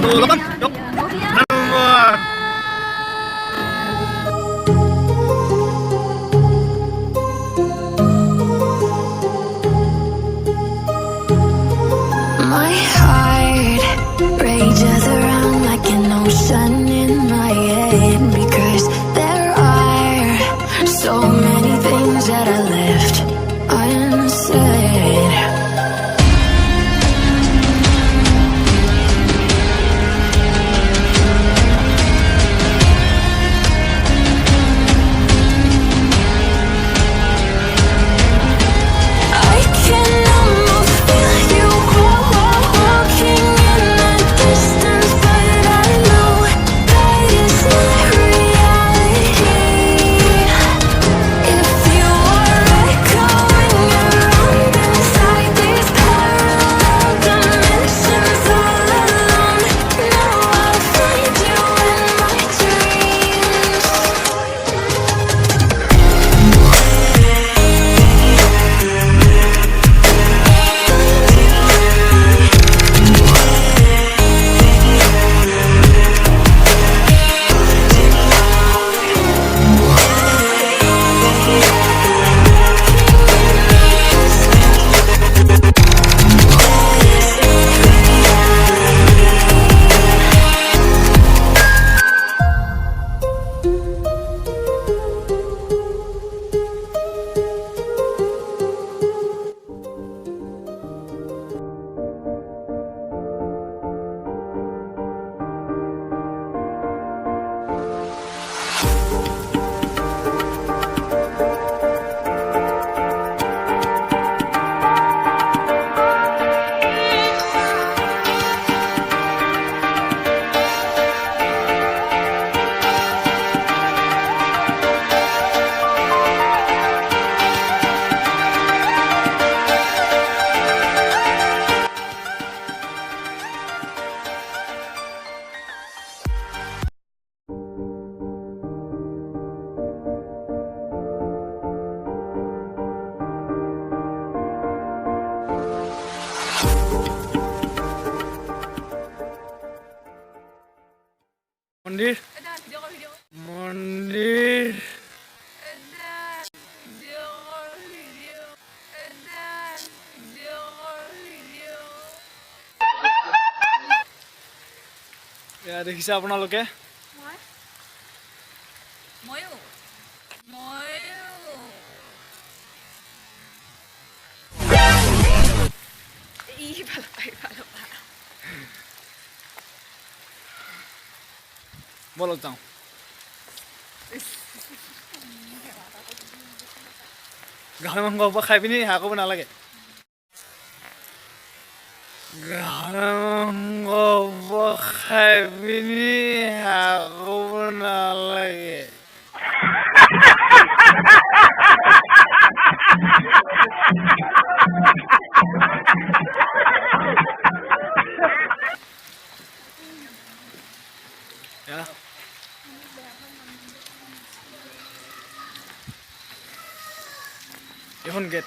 My heart rages around like an ocean in my head, because there are so many things that I left unsaid. I can almost feel you walking in the distance, but I know that it's not reality. If you are echoing around inside these parallel dimensions all alone, now I'll find you in my dreams. মন্দিৰ মন্দিৰ এয়া দেখিছে আপোনালোকে বলক যাওঁ গাহৰি মাংস হ'ব খাই পিনি হাঁহ ক'ব নালাগে গাহৰি মাংস হ'ব খাই পিনি হাঁহ ক'ব নালাগে এখন গেট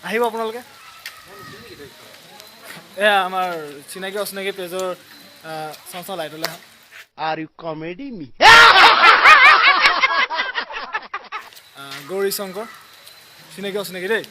আহিব আপোনালোকে এয়া আমাৰ চিনাকি অচিনাকি পেজৰ চাওঁ লাইটলৈ আহা Are you comedy me? Gauri Shankar চিনাকি অচিনাকি দেই